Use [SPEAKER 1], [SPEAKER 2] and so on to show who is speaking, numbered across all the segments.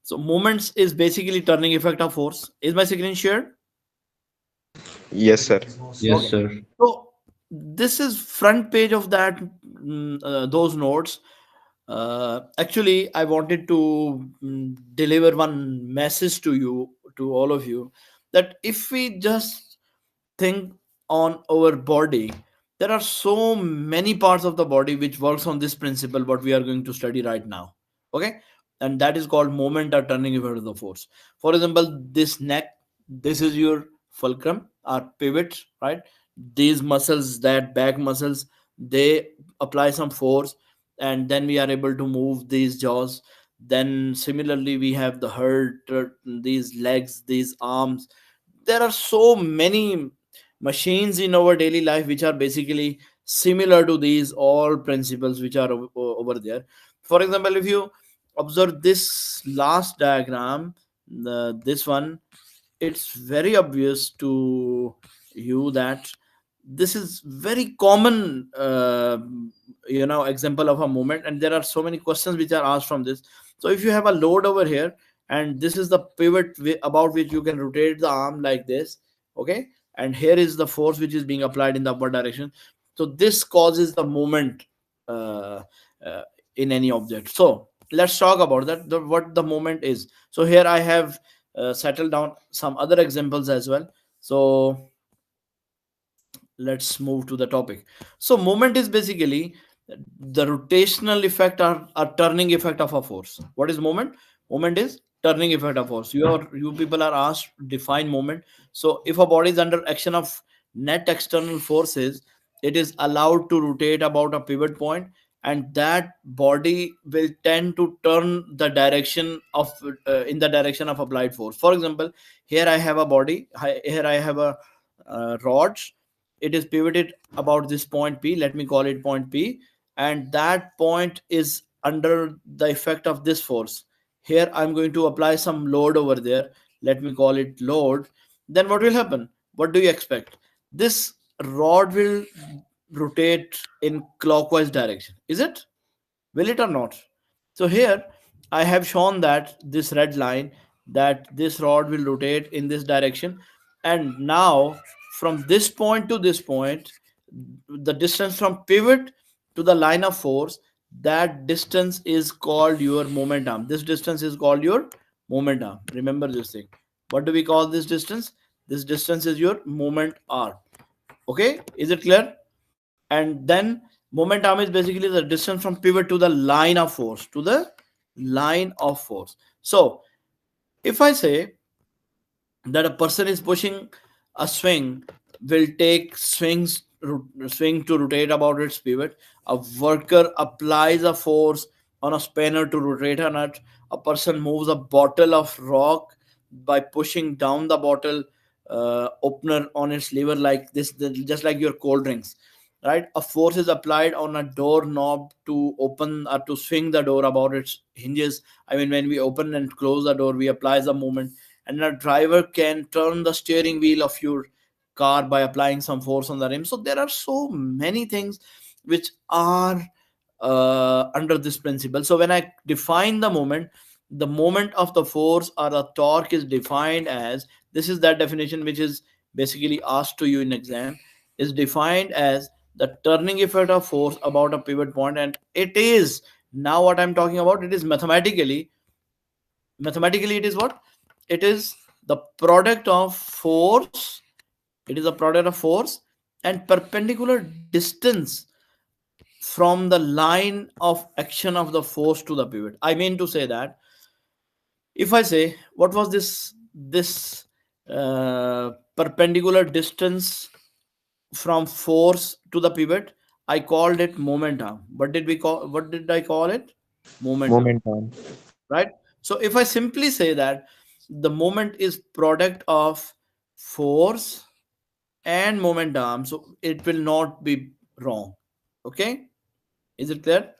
[SPEAKER 1] So moments is basically turning effect of force. Is my screen shared?
[SPEAKER 2] Yes, sir.
[SPEAKER 3] Yes,
[SPEAKER 1] Okay.
[SPEAKER 3] sir.
[SPEAKER 1] So this is front page of that those notes. Actually, I wanted to deliver one message to you, to all of you, that if we just think on our body, there are so many parts of the body which works on this principle what we are going to study right now. Okay, and that is called moment or turning effect of the force. For example, this neck, this is your fulcrum or pivot, right? These muscles, that back muscles, they apply some force, and then we are able to move these jaws. Then similarly we have the heart, these legs, these arms. There are so many machines in our daily life which are basically similar to these all principles which are over there. For example, if you observe this last diagram, this one, it's very obvious to you that this is very common example of a movement, and there are so many questions which are asked from this. So if you have a load over here, and this is the pivot about which you can rotate the arm like this, okay, and here is the force which is being applied in the upward direction. So this causes the movement uh, uh, in any object. So let's talk about that, what the moment is. So here I have settled down some other examples as well. So let's move to the topic. So moment is basically the rotational effect or a turning effect of a force. What is moment? Moment is turning effect of force. You people are asked define moment. So if a body is under action of net external forces, it is allowed to rotate about a pivot point, and that body will tend to turn the direction of in the direction of applied force. For example, here I have a body, here I have a rod. It is pivoted about this point P, let me call it point P, and that point is under the effect of this force. Here I'm going to apply some load over there, let me call it load. Then what will happen? What do you expect? This rod will rotate in clockwise direction, is it? Will it or not? So here I have shown that this red line, that this rod will rotate in this direction. And now from this point to this point, the distance from pivot to the line of force, that distance is called your moment arm. This distance is called your moment arm. Remember this thing. What do we call this distance? This distance is your moment arm. Okay, is it clear? And then moment arm is basically the distance from pivot to the line of force, to the line of force. So if I say that a person is pushing a swing, will take swing to rotate about its pivot. A worker applies a force on a spanner to rotate a nut. A person moves a bottle of rock by pushing down the bottle opener on its lever like this, just like your cold drinks, right? A force is applied on a door knob to open or to swing the door about its hinges. I mean, when we open and close the door, we apply the movement. And a driver can turn the steering wheel of your car by applying some force on the rim. So there are so many things which are under this principle. So when I define the moment of the force or a torque is defined as, this is that definition which is basically asked to you in exam, is defined as the turning effect of force about a pivot point. And it is, now what I'm talking about, it is mathematically it is what? It is the product of force. It is a product of force and perpendicular distance from the line of action of the force to the pivot. I mean to say that if I say what was this perpendicular distance from force to the pivot, I called it momentum. What did I call it? Momentum,
[SPEAKER 2] Momentum.
[SPEAKER 1] right? So if I simply say that the moment is product of force and momentum, so it will not be wrong. Okay, is it clear?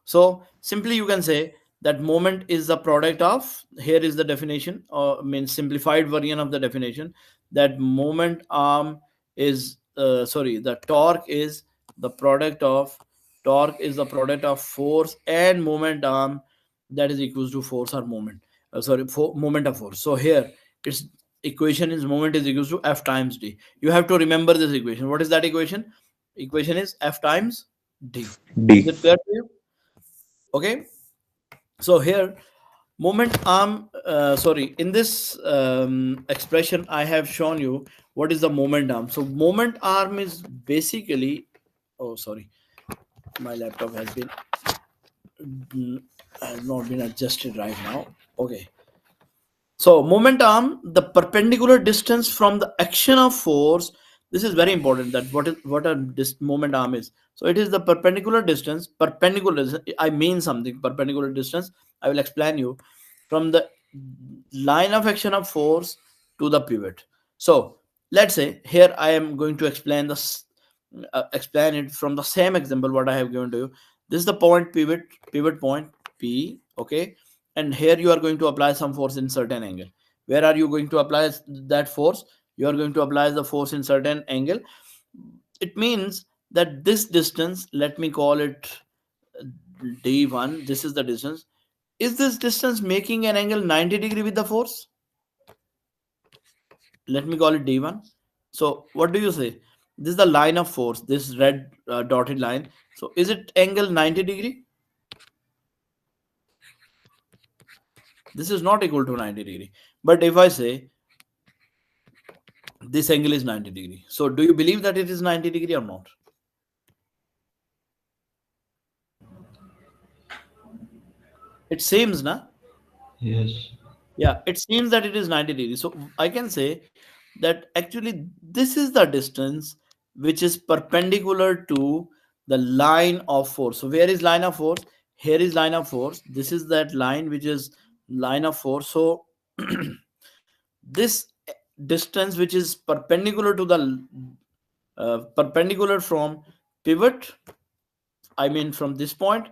[SPEAKER 1] So simply you can say that moment is the product of, here is the definition, or means simplified version of the definition, that moment arm is sorry, the torque is the product of force and moment arm, that is equals to force or moment. sorry, for moment of force. So here its equation is moment is equals to F times D. You have to remember this equation. What is that equation? Equation is F times D. Is
[SPEAKER 2] D.
[SPEAKER 1] it clear to you? Okay. So here moment arm, sorry, in this expression I have shown you what is the moment arm. So moment arm is basically, oh sorry, my laptop has been has not been adjusted right now. Okay. So moment arm, the perpendicular distance from the action of force. This is very important. That what a moment arm is. So it is the perpendicular distance. Perpendicular. I mean something. Perpendicular distance. I will explain you from the line of action of force to the pivot. So let's say here I am going to explain explain it from the same example what I have given to you. This is the point pivot point P. Okay, and here you are going to apply some force in certain angle. Where are you going to apply that force? You are going to apply the force in certain angle. It means that this distance, let me call it d1, this is the distance. Is this distance making an angle 90 degree with the force? Let me call it d1. So what do you say? This is the line of force, this red dotted line. So is it angle 90 degree? This is not equal to 90 degree. But if I say this angle is 90 degree, so do you believe that it is 90 degree or not? It seems na.
[SPEAKER 3] Yes.
[SPEAKER 1] Yeah, it seems that it is 90 degrees. So I can say that actually this is the distance which is perpendicular to the line of force. So where is line of force? Here is line of force. This is that line which is line of force. So this distance which is perpendicular to the perpendicular from pivot, I mean from this point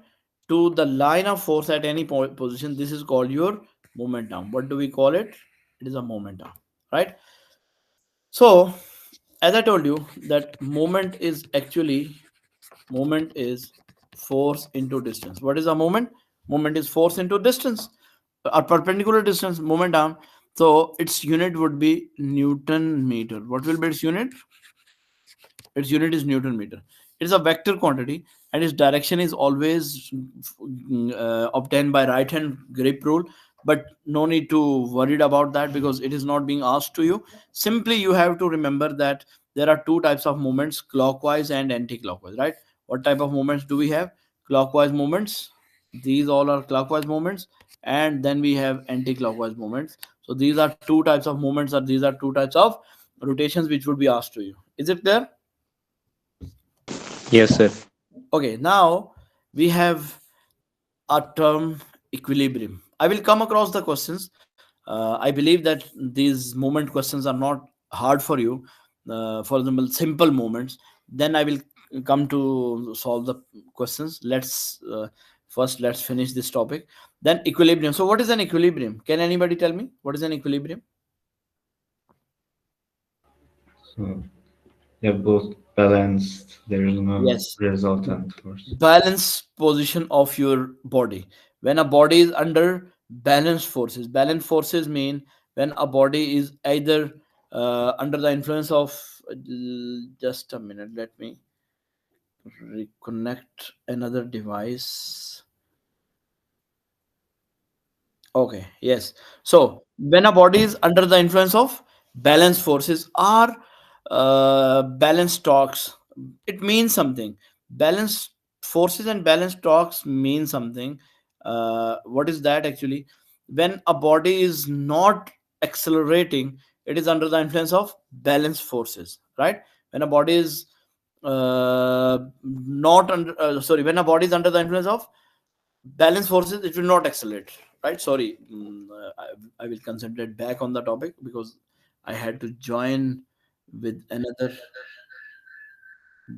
[SPEAKER 1] to the line of force at any point position, this is called your momentum. What do we call it? It is a momentum, right? So as I told you that moment is force into distance. What is a moment? Moment is force into distance, a perpendicular distance, momentum. So its unit would be Newton meter. What will be its unit? Its unit is Newton meter. It is a vector quantity and its direction is always obtained by right hand grip rule. But no need to worried about that because it is not being asked to you. Simply you have to remember that there are two types of movements, clockwise and anti-clockwise, right? What type of movements do we have? Clockwise movements. These all are clockwise movements, and then we have anti-clockwise movements. So these are two types of movements, or these are two types of rotations which would be asked to you. Is it clear?
[SPEAKER 2] Yes, sir.
[SPEAKER 1] Okay, now we have a term equilibrium. I will come across the questions. I believe that these moment questions are not hard for you. For example, simple moments. Then I will come to solve the questions. First let's finish this topic. Then equilibrium. So what is an equilibrium? Can anybody tell me what is an equilibrium?
[SPEAKER 3] So they're both balanced. There is no
[SPEAKER 1] Yes.
[SPEAKER 3] resultant force.
[SPEAKER 1] Balance position of your body. When a body is under balanced forces mean when a body is either under the influence of, just a minute, let me reconnect another device. Okay, yes. So when a body is under the influence of balanced forces or balanced torques, it means something. Balanced forces and balanced torques mean something. What is that actually? When a body is not accelerating, it is under the influence of balanced forces, right? When a body is not under, sorry, when a body is under the influence of balance forces, it will not accelerate, right? Sorry, I will concentrate back on the topic because I had to join with another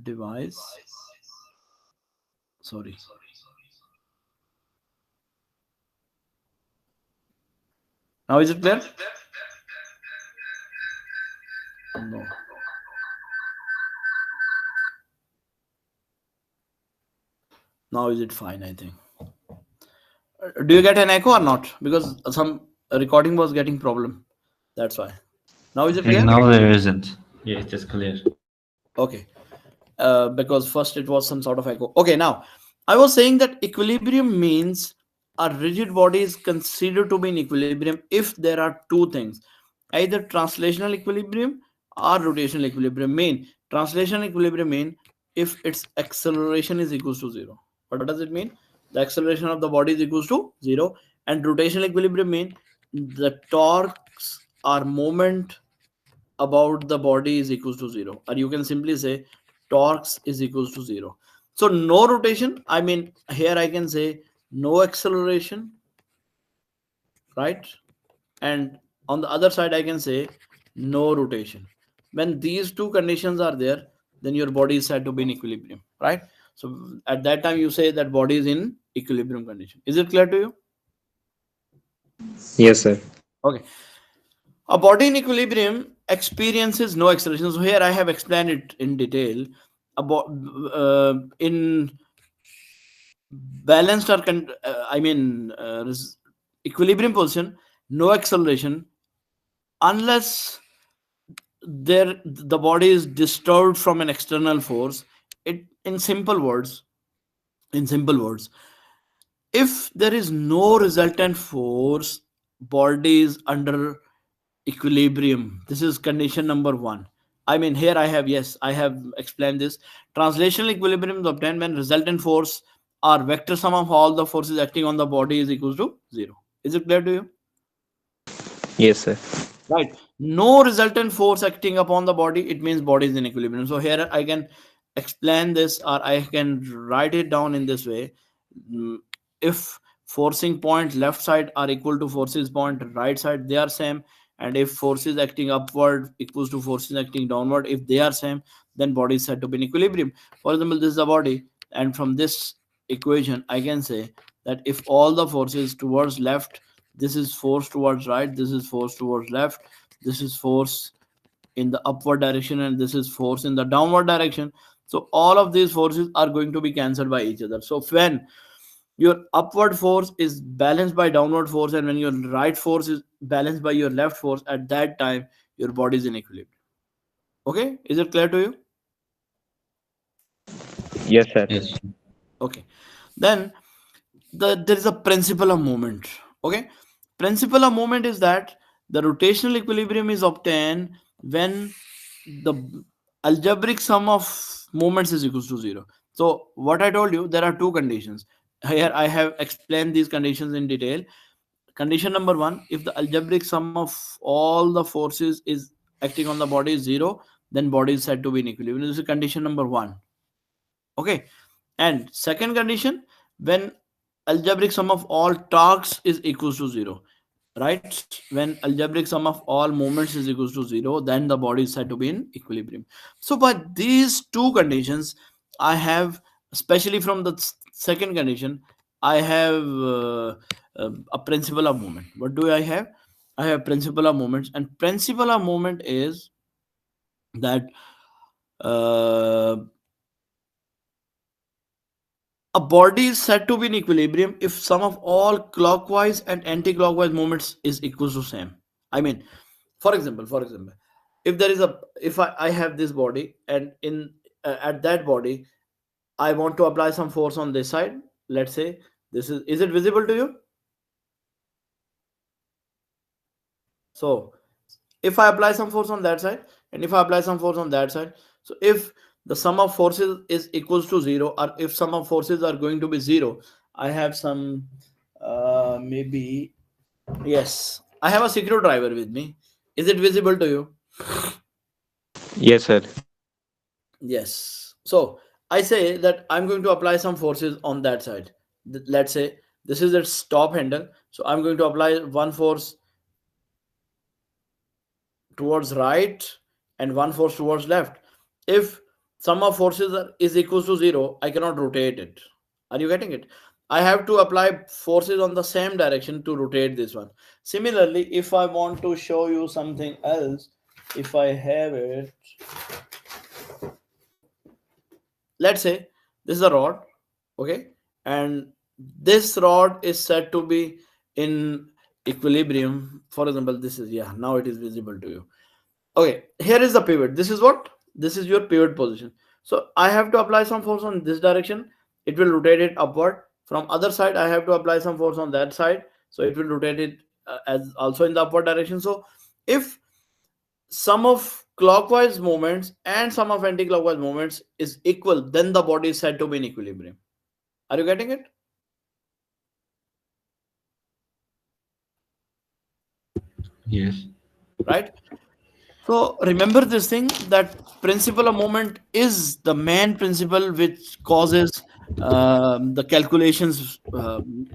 [SPEAKER 1] device. Sorry. Now is it clear? No. Now is it fine? I think. Do you get an echo or not? Because some recording was getting problem. That's why. Now is
[SPEAKER 3] I
[SPEAKER 1] it
[SPEAKER 3] think
[SPEAKER 1] clear?
[SPEAKER 3] now there isn't. Yeah, it is clear.
[SPEAKER 1] Okay. Because first it was some sort of echo. Okay, now I was saying that equilibrium means a rigid body is considered to be in equilibrium if there are two things, either translational equilibrium or rotational equilibrium. Mean translational equilibrium mean if its acceleration is equals to zero. What does it mean? The acceleration of the body is equals to zero. And rotational equilibrium mean the torques or moment about the body is equals to zero, or you can simply say torques is equals to zero. So no rotation, I mean here I can say no acceleration, right? And on the other side I can say no rotation. When these two conditions are there, then your body is said to be in equilibrium, right? So at that time you say that body is in equilibrium condition. Is it clear to you?
[SPEAKER 2] Yes, sir.
[SPEAKER 1] Okay. A body in equilibrium experiences no acceleration. So here I have explained it in detail. About in balanced or equilibrium position, no acceleration unless there the body is disturbed from an external force. It in simple words, if there is no resultant force, body is under equilibrium. This is condition number one. I mean, here I have, yes, I have explained this. Translational equilibrium is obtained when resultant force or vector sum of all the forces acting on the body is equals to zero. Is it clear to you?
[SPEAKER 2] Yes, sir.
[SPEAKER 1] Right. No resultant force acting upon the body, it means body is in equilibrium. So here I can explain this, or I can write it down in this way. Mm, if forcing point left side are equal to forces point right side, they are same. And if forces acting upward equals to forces acting downward, if they are same, then body is said to be in equilibrium. For example, this is the body, and from this equation I can say that if all the forces towards left, this is force towards right, this is force towards left, this is force in the upward direction, and this is force in the downward direction. So all of these forces are going to be cancelled by each other. So when your upward force is balanced by downward force, and when your right force is balanced by your left force, at that time your body is in equilibrium. Okay, is it clear to you?
[SPEAKER 2] Yes, sir.
[SPEAKER 3] Yes.
[SPEAKER 1] Okay, then there is a principle of moment. Okay, principle of moment is that the rotational equilibrium is obtained when the algebraic sum of moments is equals to zero. So what I told you, there are two conditions. Here I have explained these conditions in detail. Condition number one, if the algebraic sum of all the forces is acting on the body is zero, then body is said to be in equilibrium. This is condition number one. Okay, and second condition, when algebraic sum of all torques is equals to zero, right? When algebraic sum of all moments is equals to zero, then the body is said to be in equilibrium. So by these two conditions I have, especially from the second condition, I have a principle of moment. What do I have? I have principle of moments, and principle of moment is that uh, a body is said to be in equilibrium if sum of all clockwise and anti-clockwise moments is equal to same. I mean, for example, if there is a, if I have this body, and in at that body I want to apply some force on this side. Let's say this is it visible to you? So if I apply some force on that side, and if I apply some force on that side, so if the sum of forces is equals to zero, or if sum of forces are going to be zero, I have some maybe, yes, I have a screwdriver with me. Is it visible to you?
[SPEAKER 2] Yes, sir.
[SPEAKER 1] Yes. So I say that I'm going to apply some forces on that side. Let's say this is its top handle, so I'm going to apply one force towards right and one force towards left. If sum of forces is equals to zero, I cannot rotate it. Are you getting it? I have to apply forces on the same direction to rotate this one. Similarly, if I want to show you something else, if I have it, let's say this is a rod, okay, and this rod is said to be in equilibrium, for example, this is, yeah, now it is visible to you. Okay, here is the pivot. This is what? This is your pivot position. So I have to apply some force on this direction. It will rotate it upward. From other side, I have to apply some force on that side. So it will rotate it as also in the upward direction. So if sum of clockwise movements and sum of anti-clockwise movements is equal, then the body is said to be in equilibrium. Are you getting it?
[SPEAKER 3] Yes.
[SPEAKER 1] Right? So remember this thing, that principle of moment is the main principle which causes the calculations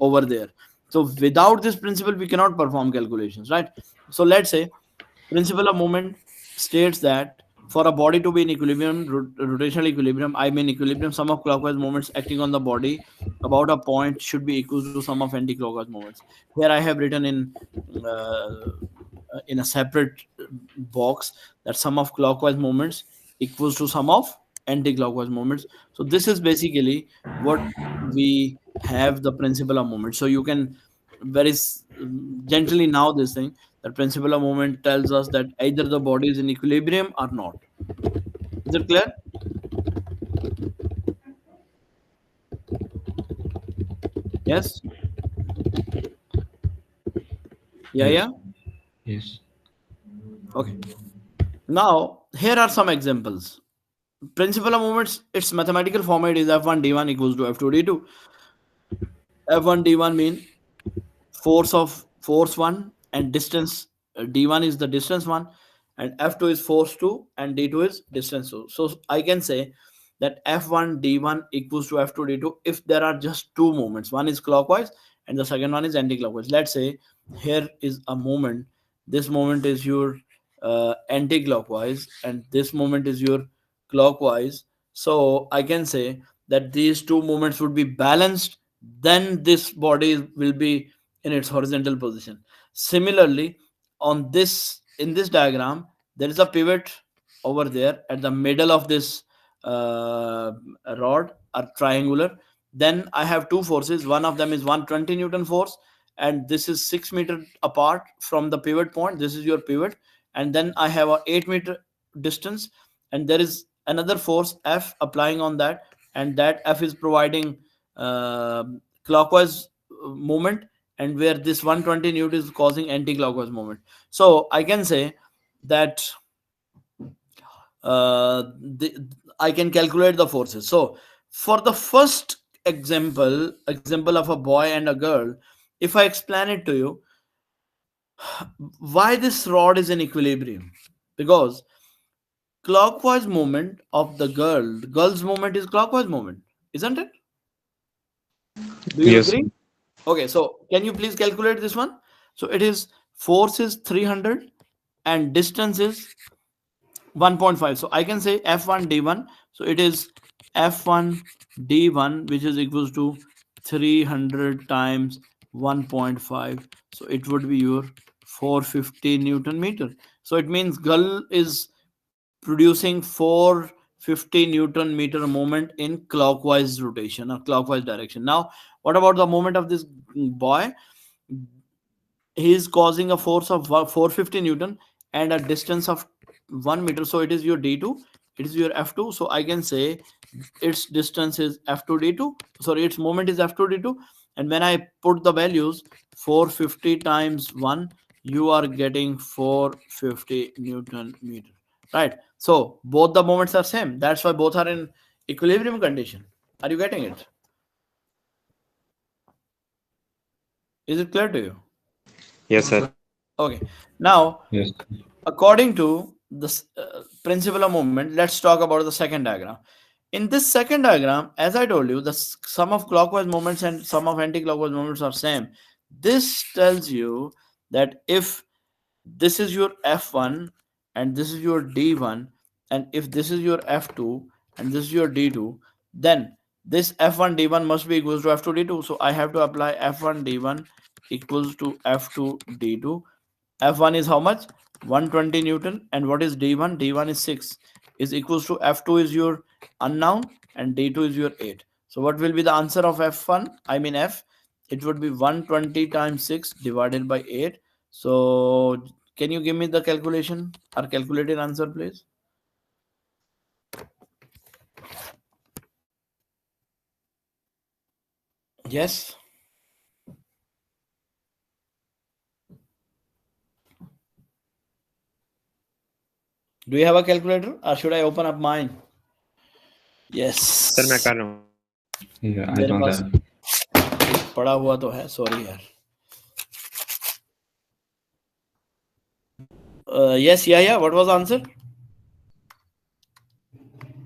[SPEAKER 1] over there. So without this principle, we cannot perform calculations, right? So let's say principle of moment states that for a body to be in equilibrium, rotational equilibrium, I mean equilibrium, sum of clockwise moments acting on the body about a point should be equal to sum of anti-clockwise moments. Here I have written in a separate box that sum of clockwise moments equals to sum of anti-clockwise moments. So this is basically what we have the principle of moment. So you can very gently now this thing, that principle of moment tells us that either the body is in equilibrium or not. Is it clear? Yes. Yeah,
[SPEAKER 3] Yes.
[SPEAKER 1] yeah.
[SPEAKER 3] Yes.
[SPEAKER 1] Okay. Now here are some examples. Principle of moments, its mathematical format is F1 d1 equals to F2 d2. F1 d1 mean force 1 and distance d1 is the distance 1, and f2 is force 2 and d2 is distance 2. So I can say that f1 d1 equals to f2 d2 if there are just two movements, one is clockwise and the second one is anti-clockwise. Let's say here is a moment, this moment is your anti-clockwise and this moment is your clockwise. So I can say that these two movements would be balanced, then this body will be in its horizontal position. Similarly, on this, in this diagram, there is a pivot over there at the middle of this rod or triangular. Then I have two forces. One of them is 120 Newton force, and this is 6 meter apart from the pivot point. This is your pivot, and then I have a 8 meter distance, and there is another force F applying on that, and that F is providing clockwise movement, and where this 120 newton is causing anti-clockwise movement. So I can say that I can calculate the forces. So for the first example of a boy and a girl, if I explain it to you, why this rod is in equilibrium, because clockwise movement of the girl's movement is clockwise movement, isn't it? Do you
[SPEAKER 2] Yes.
[SPEAKER 1] agree? Okay, so can you please calculate this one? So it is force is 300 and distance is 1.5. So I can say F1 D1. So it is F1 D1, which is equals to 300 times 1.5. So it would be your 450 Newton meter. So it means girl is producing 450 Newton meter moment in clockwise rotation or clockwise direction. Now, what about the moment of this boy? He is causing a force of 450 Newton and a distance of 1 meter. So it is your d2, it is your f2. So I can say its distance is f2 d2, sorry, its moment is f2 d2. And when I put the values 450 times 1, you are getting 450 Newton meter, right? So both the moments are same, that's why both are in equilibrium condition. Are you getting it? Is it clear to you?
[SPEAKER 2] Yes, sir.
[SPEAKER 1] Okay, now
[SPEAKER 3] Yes.
[SPEAKER 1] according to the principle of movement, let's talk about the second diagram. In this second diagram, as I told you, the sum of clockwise movements and sum of anti-clockwise movements are same. This tells you that if this is your f1 and this is your d1, and if this is your f2 and this is your d2, then this f1 d1 must be equals to f2 d2. So I have to apply f1 d1 equals to f2 d2. F1 is how much? 120 Newton. And what is D1? D1 is 6. Is equals to F2 is your unknown and D2 is your 8. So what will be the answer of F1? I mean F. it would be 120 times 6 divided by 8. So can you give me the calculation or calculated answer, please? Yes. Do you have a calculator or should I open up mine?
[SPEAKER 2] Sir मैं
[SPEAKER 1] Yes.
[SPEAKER 2] कर रहा हूँ.
[SPEAKER 3] Yeah, I
[SPEAKER 1] मेरे
[SPEAKER 3] don't
[SPEAKER 1] pass
[SPEAKER 3] have.
[SPEAKER 1] पड़ा हुआ तो है, sorry यार. Yes, yeah. What was the answer?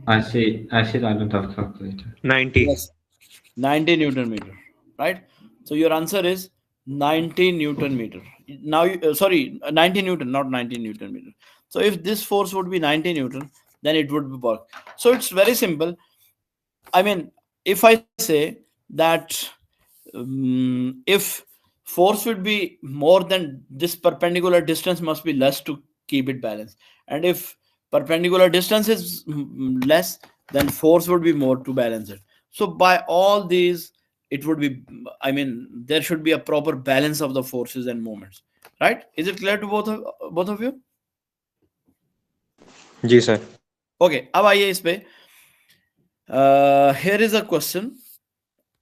[SPEAKER 3] I said I don't have calculator.
[SPEAKER 2] 90.
[SPEAKER 1] Yes, 90 Newton meter, right? So your answer is 90 Newton meter. Now, sorry, 90 Newton, not 90 Newton meter. So if this force would be 90 Newton, then it would be work. So it's very simple. I mean, if I say that if force would be more, then this perpendicular distance must be less to keep it balanced, and if perpendicular distance is less, then force would be more to balance it. So by all these, it would be, I mean, there should be a proper balance of the forces and moments, right? Is it clear to both of you?
[SPEAKER 2] जी sir.
[SPEAKER 1] Okay, अब आइए इस पे. Here is a question,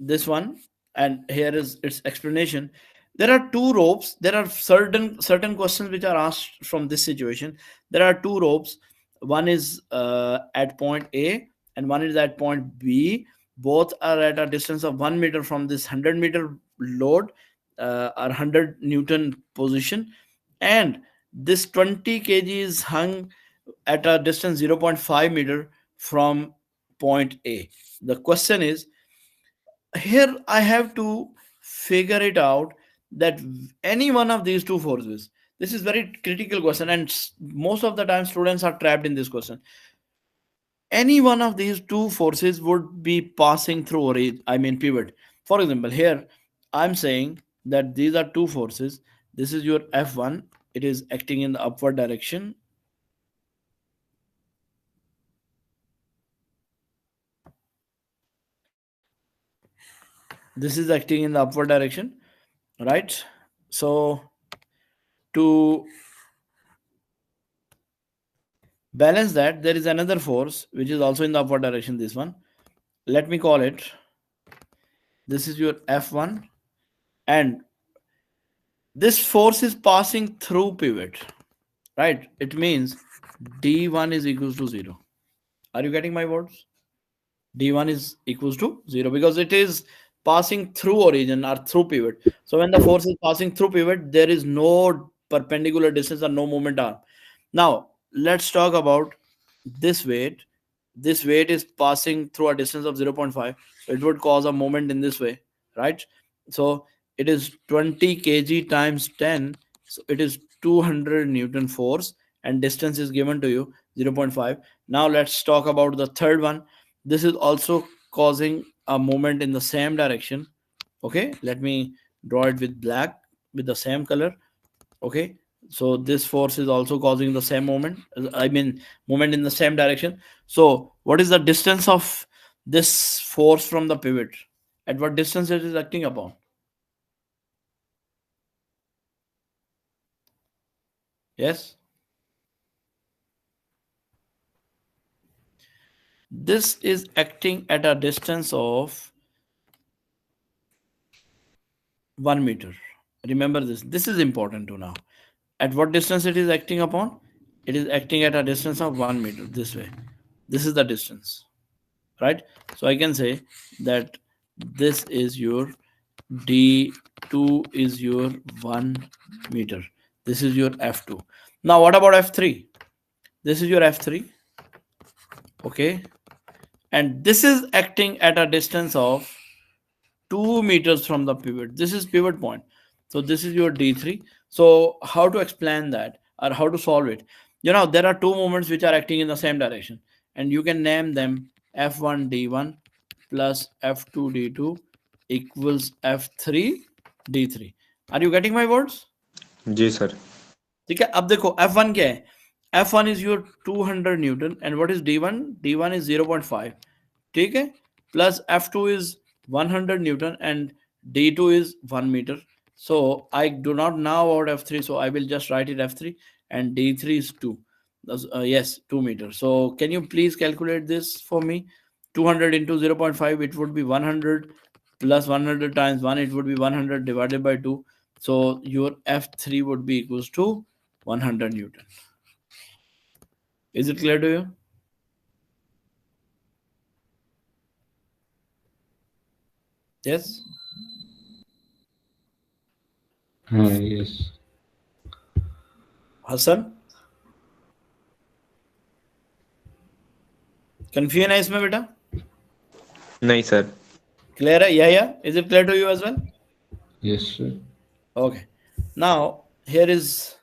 [SPEAKER 1] this one, and here is its explanation. There are two ropes. There are certain questions which are asked from this situation. There are two ropes. One is at point A and one is at point B. Both are at a distance of 1 meter from this 100-meter load, or 100 Newton position, and this 20 kg is hung at a distance 0.5 meter from point A. The question is, here I have to figure it out that any one of these two forces, this is very critical question, and most of the time students are trapped in this question. Any one of these two forces would be passing through I mean pivot. For example, here I'm saying that these are two forces. This is your F1, it is acting in the upward direction. This is acting in the upward direction, right? So to balance that, there is another force which is also in the upward direction. This one, let me call it, this is your F1, and this force is passing through pivot, right? It means D1 is equals to 0. Are you getting my words? D1 is equals to 0 because it is passing through origin or through pivot. So when the force is passing through pivot, there is no perpendicular distance or no moment arm. Now let's talk about this weight. This weight is passing through a distance of 0.5, so it would cause a moment in this way, right? So it is 20 kg times 10, so it is 200 Newton force, and distance is given to you 0.5. Now let's talk about the third one. This is also causing a moment in the same direction. Okay, let me draw it with black, with the same color. Okay, so this force is also causing the same moment, I mean moment in the same direction. So what is the distance of this force from the pivot? At what distance it is acting upon? Yes, this is acting at a distance of 1 meter. Remember this, this is important to know. At what distance it is acting upon? It is acting at a distance of 1 meter, this way. This is the distance, right? So I can say that this is your D2 is your 1 meter. This is your F2. Now what about F3? This is your F3. Okay, and this is acting at a distance of 2 meters from the pivot. This is pivot point. So this is your D3. So how to explain that or how to solve it? You know, there are two moments which are acting in the same direction, and you can name them F1 D1 plus F2 D2 equals F3 D3. Are you getting my words?
[SPEAKER 2] जी sir.
[SPEAKER 1] ठीक है, अब देखो F1 क्या है? F1 is your 200 Newton, and what is D1? D1 is 0.5. ठीक है, plus F2 is 100 Newton, and D2 is 1 meter. So I do not know about F3, so I will just write it F3, and D3 is 2. Yes, 2 meters. So can you please calculate this for me? 200 into 0.5, it would be 100, plus 100 times 1, it would be 100 divided by 2. So your F3 would be equals to 100 Newton. Is it clear to you? Yes?
[SPEAKER 3] Yes.
[SPEAKER 1] Hassan? Confusion है इसमें बेटा?
[SPEAKER 2] नहीं sir.
[SPEAKER 1] Clear है? Yeah. Is it clear to you as well?
[SPEAKER 3] Yes, sir.
[SPEAKER 1] Okay. Now here is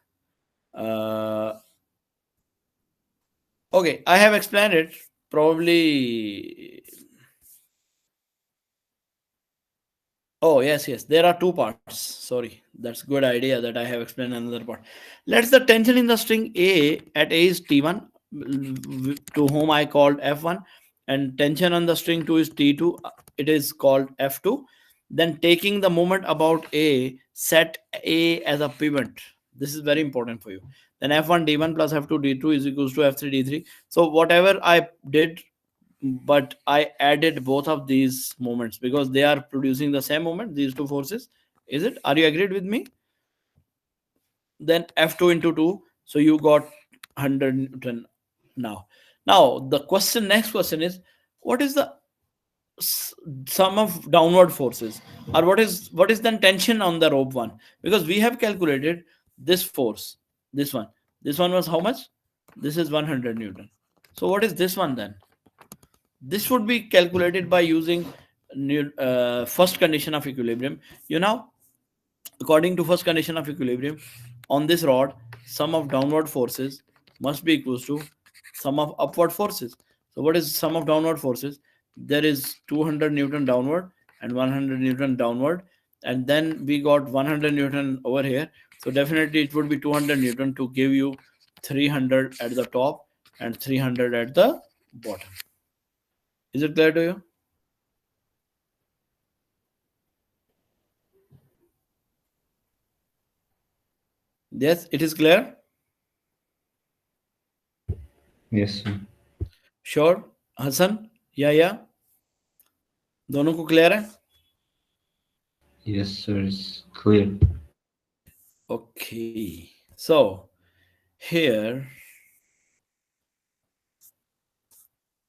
[SPEAKER 1] okay. I have explained it probably. Oh yes. There are 2 parts. Sorry, that's good idea that I have explained another part. Let's the tension in the string A at A is T1, to whom I called F1, and tension on the string 2 is T2. It is called F2. Then taking the moment about A, set A as a pivot. This is very important for you. Then F1 D1 plus F2 D2 is equals to F3 D3. So whatever I did, but I added both of these moments because they are producing the same moment, these two forces. Is it? Are you agreed with me? Then F2 into 2. So you got 100 Newton now. Now the next question is, what is the sum of downward forces, or what is then tension on the rope one? Because we have calculated this force, this one was how much? This is 100 Newton. So what is this one then? This would be calculated by using first condition of equilibrium. According to first condition of equilibrium, on this rod, sum of downward forces must be equals to sum of upward forces. So what is sum of downward forces? There is 200 Newton downward and 100 Newton downward, and then we got 100 Newton over here. So definitely it would be 200 Newton to give you 300 at the top and 300 at the bottom. Is it clear to you? Yes, it is clear.
[SPEAKER 3] Yes, sir.
[SPEAKER 1] Sure, Hassan? Yeah. दोनों को clear है?
[SPEAKER 3] Yes, sir. It's clear.
[SPEAKER 1] Okay. So here,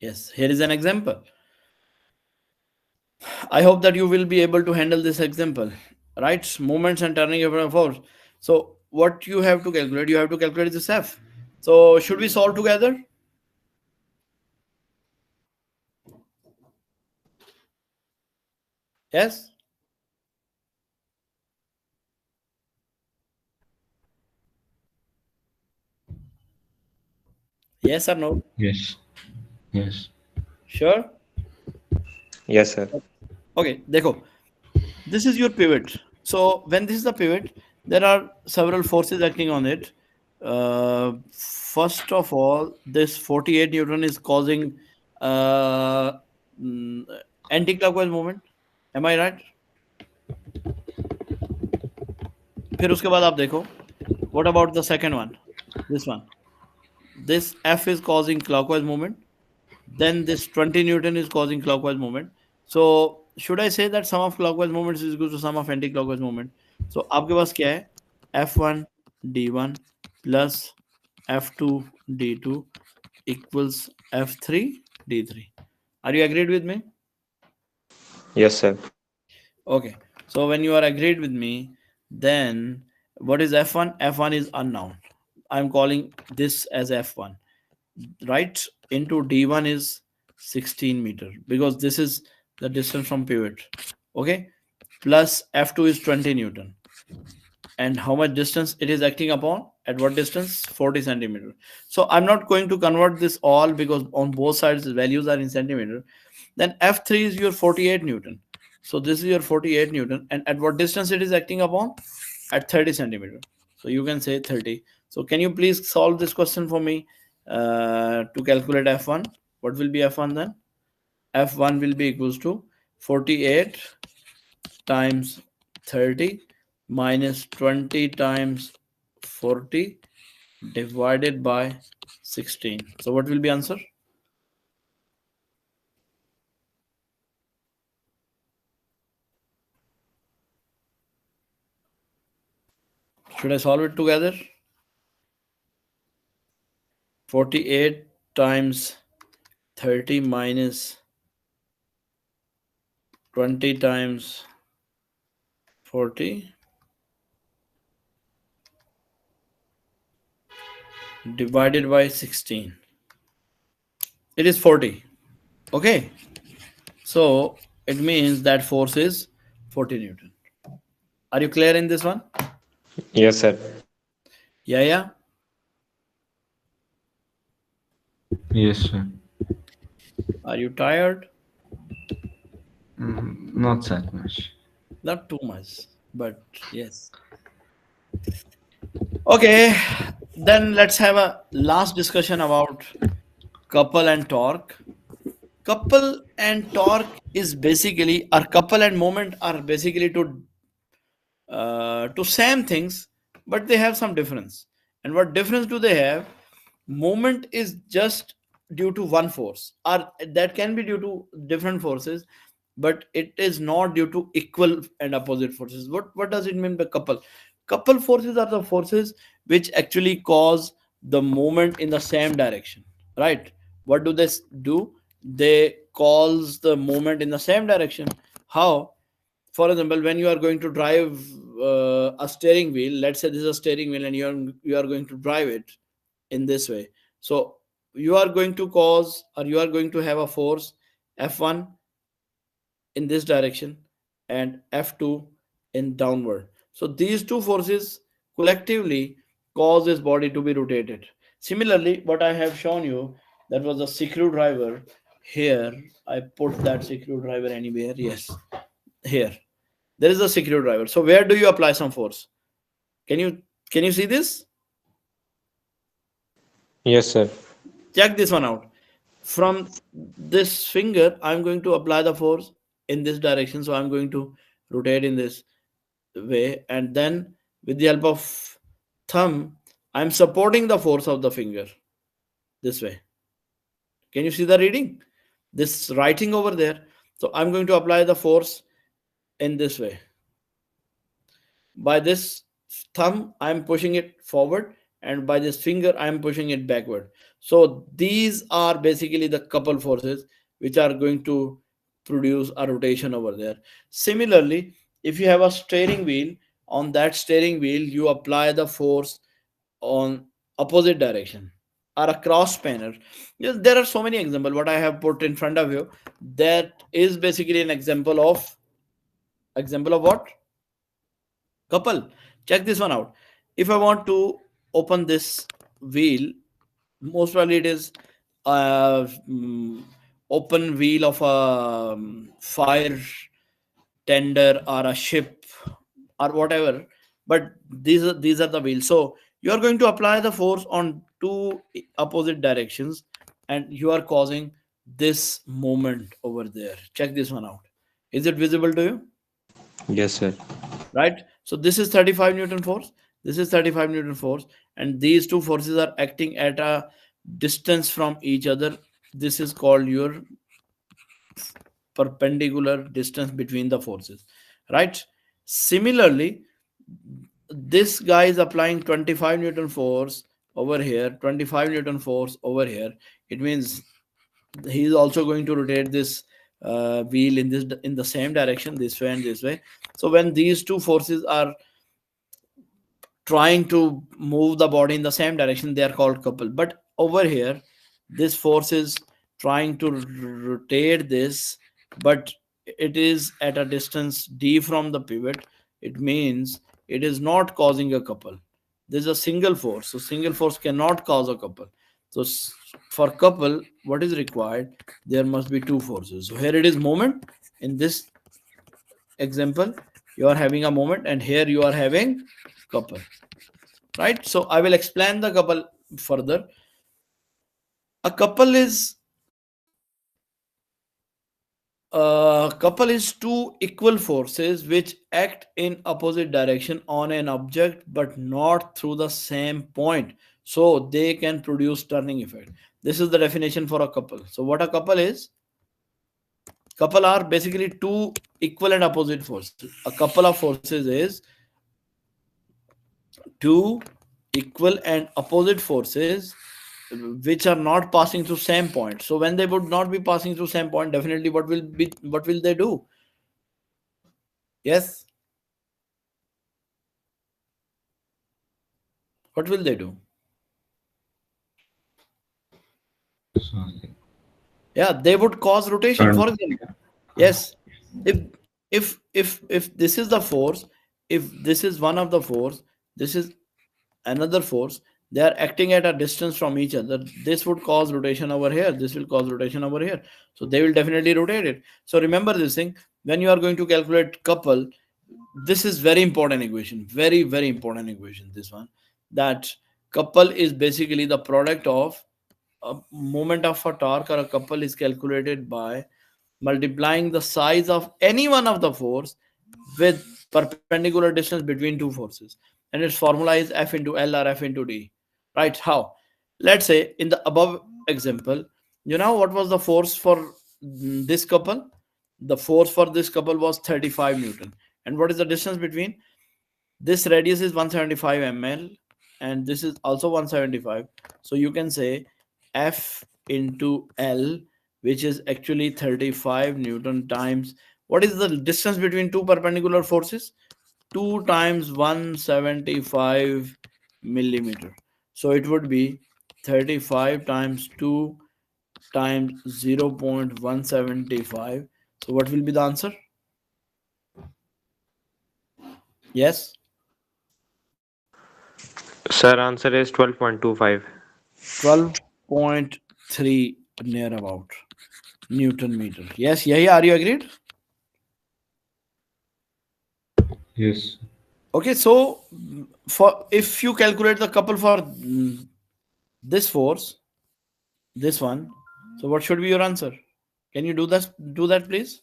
[SPEAKER 1] yes, here is an example. I hope that you will be able to handle this example, right? Moments and turning of force. So what you have to calculate? You have to calculate this F. So should we solve together? Yes? Yes or no?
[SPEAKER 3] Yes. Yes.
[SPEAKER 1] Sure?
[SPEAKER 2] Yes sir.
[SPEAKER 1] Okay, देखो. This is your pivot. So when this is the pivot, there are several forces acting on it. First of all, this 48 Newton is causing anti-clockwise movement. Am I right? फिर उसके बाद आप देखो. What about the second one? This one. This F is causing clockwise movement. Then this 20 Newton is causing clockwise movement. So should I say that sum of clockwise movements is equal to sum of anti-clockwise movement? So आपके पास क्या है? F1 D1 plus F2 D2 equals F3 D3. Are you agreed with me?
[SPEAKER 2] Yes sir.
[SPEAKER 1] Okay. So when you are agreed with me, then what is F1? F1 is unknown. I'm calling this as F1. Right? Into D1 is 16 meter because this is the distance from pivot. Okay. Plus F2 is 20 Newton. And how much distance it is acting upon? At what distance? 40 centimeter. So I'm not going to convert this all because on both sides the values are in centimeter. Then F3 is your 48 Newton. So this is your 48 Newton. And at what distance it is acting upon? At 30 centimeter. So you can say 30. So can you please solve this question for me to calculate F1? What will be F1 then? F1 will be equals to 48 times 30 minus 20 times 40 divided by 16. So what will be answer? Should I solve it together? 48 times 30 minus 20 times 40 divided by 16. It is 40. Okay. So it means that force is 40 Newton. Are you clear in this one?
[SPEAKER 2] Yes, sir.
[SPEAKER 1] Yeah, yeah.
[SPEAKER 3] Yes, sir.
[SPEAKER 1] Are you tired?
[SPEAKER 3] Not that much.
[SPEAKER 1] Not too much, but yes. Okay, then let's have a last discussion about couple and torque. Couple and torque is basically, or couple and moment are basically to same things, but they have some difference. And what difference do they have? Moment is just due to one force, or that can be due to different forces, but it is not due to equal and opposite forces. What does it mean by couple? Couple forces are the forces which actually cause the movement in the same direction, right? What do they do? They cause the movement in the same direction. How? For example, when you are going to drive a steering wheel, let's say this is a steering wheel and you are going to drive it in this way. So you are going to cause, or you are going to have a force F1 in this direction and F2 in downward. So these two forces collectively cause this body to be rotated. Similarly, what I have shown you, that was a screwdriver. Here I put that screwdriver anywhere. Yes, here there is a screwdriver. So where do you apply some force? Can you see this?
[SPEAKER 2] Yes, sir.
[SPEAKER 1] Check this one out. From this finger, I'm going to apply the force in this direction. So I'm going to rotate in this way, and then with the help of thumb, I'm supporting the force of the finger this way. Can you see the reading? This writing over there. So I'm going to apply the force in this way. By this thumb, I'm pushing it forward, and by this finger, I'm pushing it backward. So these are basically the couple forces which are going to produce a rotation over there. Similarly, if you have a steering wheel, on that steering wheel, you apply the force on opposite direction, or a cross spanner. Yes, there are so many examples. What I have put in front of you, that is basically an example of what? Couple. Check this one out. If I want to open this wheel, most probably it is a open wheel of a fire tender or a ship or whatever, but these are the wheels. So you are going to apply the force on two opposite directions, and you are causing this movement over there. Check this one out. Is it visible to you?
[SPEAKER 2] Yes, sir.
[SPEAKER 1] Right? So this is 35 Newton force, this is 35 Newton force, and these two forces are acting at a distance from each other. This is called your perpendicular distance between the forces, right? Similarly, this guy is applying 25 Newton force over here, 25 Newton force over here. It means he is also going to rotate this wheel in the same direction, this way and this way. So when these two forces are trying to move the body in the same direction, they are called couple. But over here, this force is trying to rotate this, but it is at a distance d from the pivot. It means it is not causing a couple. This is a single force, so single force cannot cause a couple. So for couple, what is required? There must be two forces. So here it is moment. In this example, you are having a moment, and here you are having couple, right? So I will explain the couple further. A couple is Couple is two equal forces which act in opposite direction on an object but not through the same point, so they can produce turning effect. This is the definition for a couple. So what a couple is: couple are basically two equal and opposite forces. A couple of forces is two equal and opposite forces which are not passing through same point. So when they would not be passing through same point, definitely what will they do? Yes, what will they do?
[SPEAKER 3] Something.
[SPEAKER 1] Yeah, they would cause rotation.
[SPEAKER 3] Turn.
[SPEAKER 1] For example, yes, if if this is the force, if this is one of the force, this is another force, they are acting at a distance from each other, this would cause rotation over here, this will cause rotation over here, so they will definitely rotate it. So remember this thing, when you are going to calculate couple, this is very important equation, very important equation, this one, that couple is basically the product of a moment of a torque or a couple is calculated by multiplying the size of any one of the force with perpendicular distance between two forces, and its formula is F into L or F into D. Right? How? Let's say in the above example, you know what was the force for this couple? The force for this couple was 35 Newton. And what is the distance between? This radius is 175 ml and this is also 175. So you can say F into L, which is actually 35 Newton times. What is the distance between two perpendicular forces? 2 times 175 millimeter. So it would be 35 times 2 times 0.175. So what will be the answer? Yes,
[SPEAKER 2] Sir, answer is 12.25.
[SPEAKER 1] 12.3 near about Newton meter. Yes, yeah, are you agreed?
[SPEAKER 3] Yes.
[SPEAKER 1] Okay, so for if you calculate the couple for this force, this one, so what should be your answer? Can you do that? Do that, please.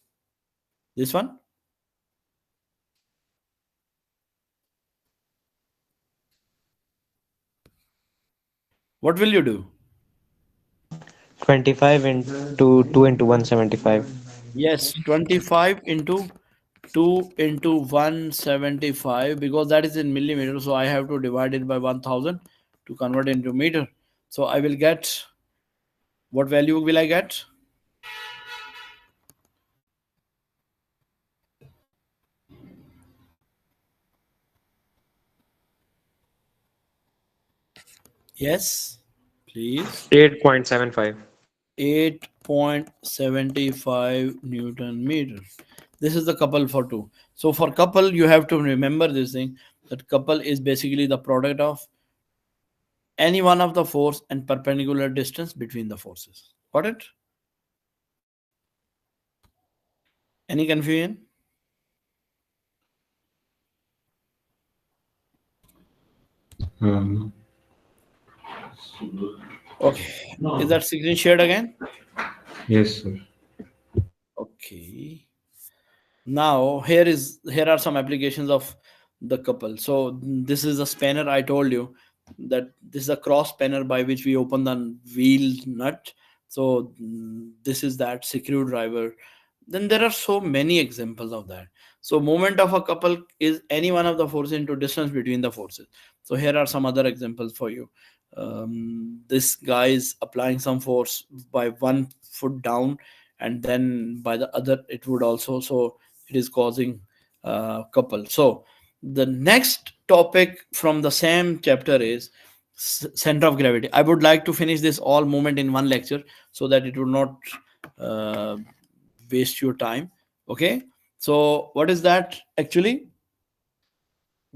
[SPEAKER 1] This one. What will you do?
[SPEAKER 2] 25 into 2 into 175.
[SPEAKER 1] Yes, 25 into 2 into 175, because that is in millimeter. So I have to divide it by 1000 to convert into meter. So I will get, what value will I get? Yes, please.
[SPEAKER 2] 8.75.
[SPEAKER 1] 8.75 Newton meter. This is the couple for two. So for couple, you have to remember this thing, that couple is basically the product of any one of the force and perpendicular distance between the forces. Got it? Any confusion?
[SPEAKER 3] Um,
[SPEAKER 1] Okay. Is that screen shared again?
[SPEAKER 3] yes, sir.
[SPEAKER 1] Okay. Now here are some applications of the couple. So this is a spanner. I told you that this is a cross spanner by which we open the wheel nut. So this is that screwdriver. Then there are so many examples of that. So moment of a couple is any one of the forces into distance between the forces. So here are some other examples for you. This guy is applying some force by 1 foot down, and then by the other it would also, so it is causing couple. So the next topic from the same chapter is center of gravity. I would like to finish this all moment in one lecture so that it will not uh, waste your time. Okay, so what is that actually?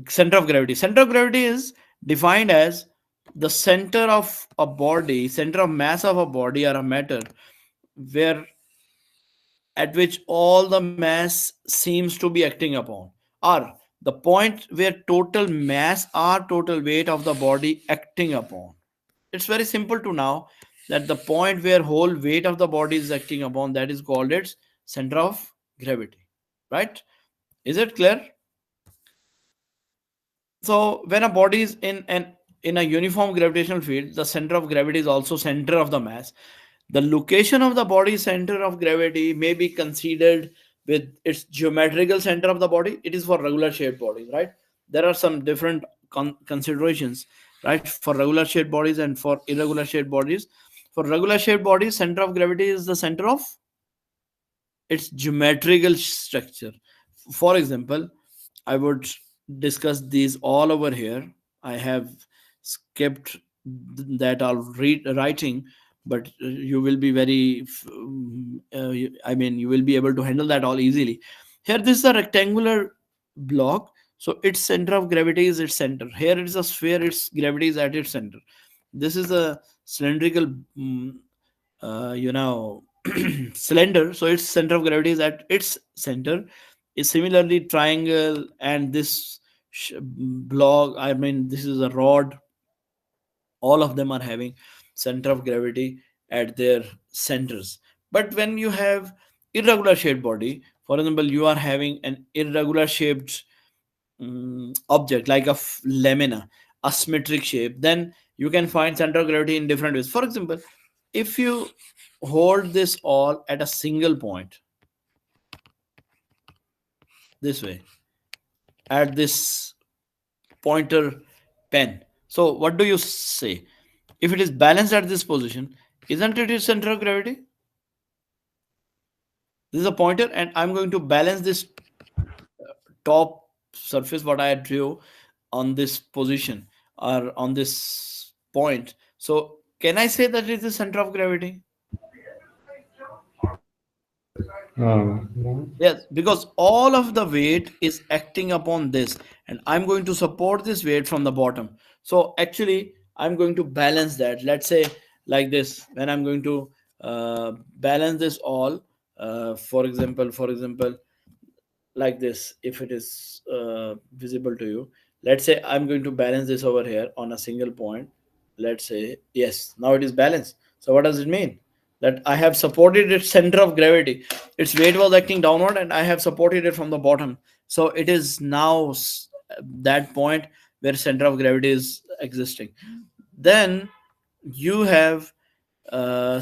[SPEAKER 1] Center of gravity. Center of gravity is defined as the center of a body, center of mass of a body or a matter, where at which all the mass seems to be acting upon, or the point where total mass or total weight of the body acting upon. It's very simple to know that the point where whole weight of the body is acting upon, that is called its center of gravity, right? Is it clear? So when a body is in a uniform gravitational field, the center of gravity is also center of the mass. The location of the body's center of gravity may be considered with its geometrical center of the body. It is for regular shaped bodies, right? There are some different considerations, right, for regular shaped bodies and for irregular shaped bodies. For regular shaped bodies, center of gravity is the center of its geometrical structure. For example, I would discuss these all over here. I have skipped that all writing, but you will be I mean, you will be able to handle that all easily. Here, this is a rectangular block, so its center of gravity is its center. Here, it is a sphere; its gravity is at its center. This is a cylindrical, you know, cylinder, so its center of gravity is at its center. Is similarly triangle and this block, I mean, this is a rod, all of them are having center of gravity at their centers. But when you have irregular shaped body, for example, you are having an irregular shaped object like a lamina, a symmetric shape, then you can find center of gravity in different ways. For example, if you hold this all at a single point, this way, at this pointer pen, so what do you say? If it is balanced at this position, isn't it its center of gravity? This is a pointer, and I'm going to balance this top surface what I drew on this position or on this point. So can I say that it is the center of gravity?
[SPEAKER 3] No.
[SPEAKER 1] Yes, because all of the weight is acting upon this, and I'm going to support this weight from the bottom. So actually, I'm going to balance that. Let's say like this. When I'm going to balance this all, for example, like this. If it is visible to you, let's say I'm going to balance this over here on a single point. Let's say yes. Now it is balanced. So what does it mean? That I have supported its center of gravity. Its weight was acting downward, and I have supported it from the bottom. So it is now that point where center of gravity is existing. Then you have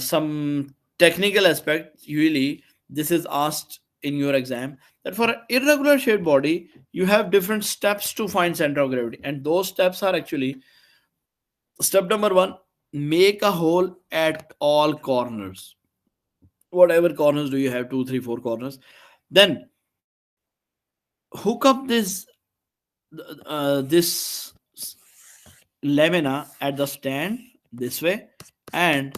[SPEAKER 1] some technical aspect. Usually this is asked in your exam, that for an irregular shaped body you have different steps to find center of gravity, and those steps are actually: step number one, make a hole at all corners. Whatever corners do you have, 2 3 4 corners. Then hook up this lamina at the stand this way, and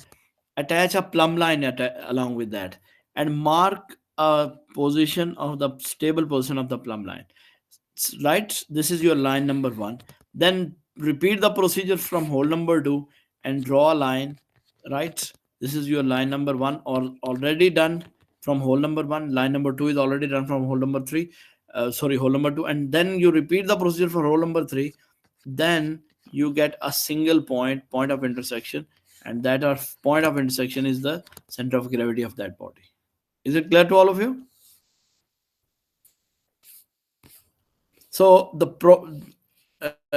[SPEAKER 1] attach a plumb line along with that, and mark a position of the stable position of the plumb line. Right, this is your line number one. Then repeat the procedure from hole number two and draw a line. Right, this is your line number one, or already done from hole number one. Line number two is already done from hole number three, sorry, hole number two. And then you repeat the procedure for hole number three. Then you get a single point of intersection, and that our point of intersection is the center of gravity of that body. Is it clear to all of you? So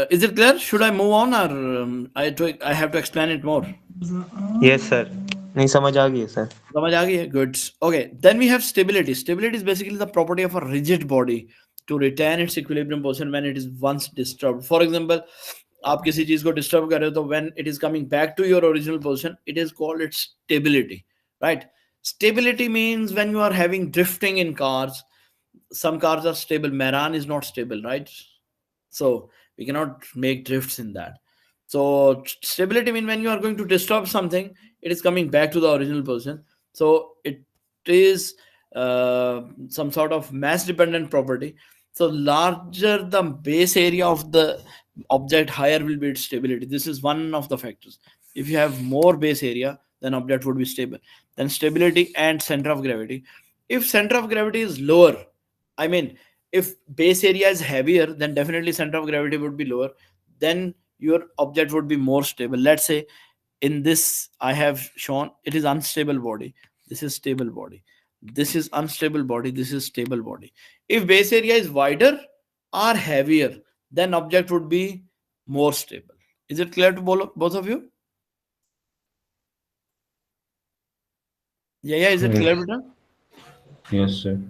[SPEAKER 1] is it clear? Should I move on, or I have to explain it more?
[SPEAKER 2] Yes, sir. नहीं समझ आ गई है sir.
[SPEAKER 1] समझ आ गई है? Good. Okay. Then we have stability. Stability is basically the property of a rigid body to retain its equilibrium position when it is once disturbed. For example, आप किसी चीज को डिस्टर्ब कर रहे हो, तो when it is coming back to your original position, it is called its stability, right? Stability means when you are having drifting in cars, some cars are stable. Maran is not stable, right? So we cannot make drifts in that. So stability means when you are going to disturb something, it is coming back to the original position. So it is some sort of mass dependent property. So larger the base area of the object, higher will be its stability. This is one of the factors. If you have more base area, then object would be stable. Then stability and center of gravity. If center of gravity is lower, I mean, if base area is heavier, then definitely center of gravity would be lower. Then your object would be more stable. Let's say in this I have shown it is unstable body. This is stable body. This is unstable body, this is stable body. If base area is wider or heavier, then object would be more stable. Is it clear to both of you? Yeah, is it clear,
[SPEAKER 3] Yes.
[SPEAKER 1] Beta?
[SPEAKER 3] Yes, sir.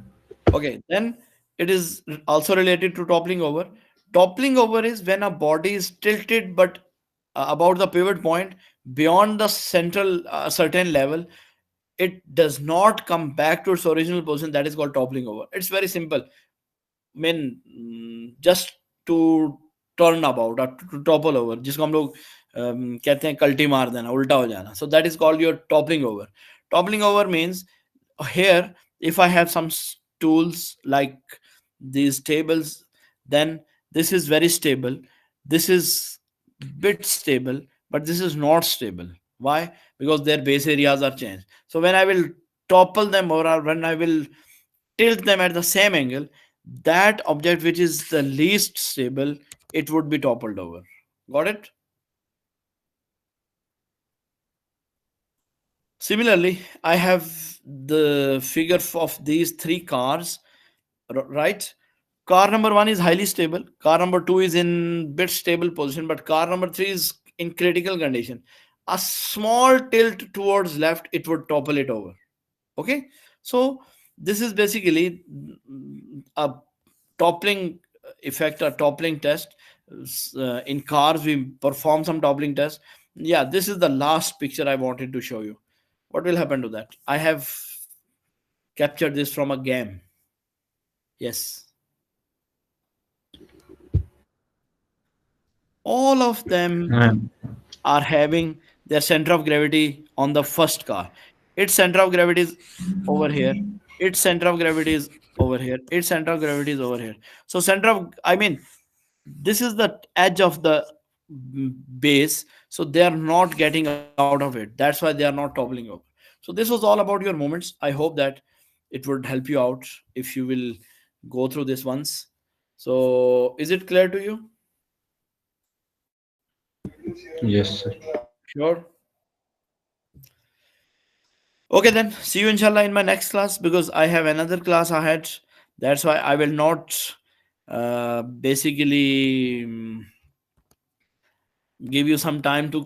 [SPEAKER 1] Okay, then it is also related to toppling over. Toppling over is when a body is tilted but about the pivot point beyond the central certain level, it does not come back to its original position. That is called toppling over. It's very simple. mean just to turn about or to topple over, जिसको हम लोग कहते हैं कल्टी मार देना, उल्टा हो जाना. So that is called your toppling over. Toppling over means here, if I have some tools like these tables, then this is very stable, this is bit stable, but this is not stable. Why? Because their base areas are changed. So when I will topple them over, or when I will tilt them at the same angle, that object which is the least stable, it would be toppled over. Got it? Similarly, I have the figure of these three cars, right? Car number one is highly stable, car number two is in bit stable position, but car number three is in critical condition. A small tilt towards left, it would topple it over. Okay, so this is basically a toppling effect, a toppling test. In cars we perform some toppling test. Yeah, this is the last picture I wanted to show you. What will happen to that? I have captured this from a game. Yes, all of them
[SPEAKER 3] And
[SPEAKER 1] are having their center of gravity on the first car. Its center of gravity is over here. Its center of gravity is over here. Its center of gravity is over here. So center of, I mean, this is the edge of the base. So they are not getting out of it. That's why they are not toppling over. So this was all about your moments. I hope that it would help you out if you will go through this once. So is it clear to you?
[SPEAKER 3] yes, sir.
[SPEAKER 1] Sure. Okay, then see you inshallah in my next class, because I have another class ahead. That's why I will not basically give you some time to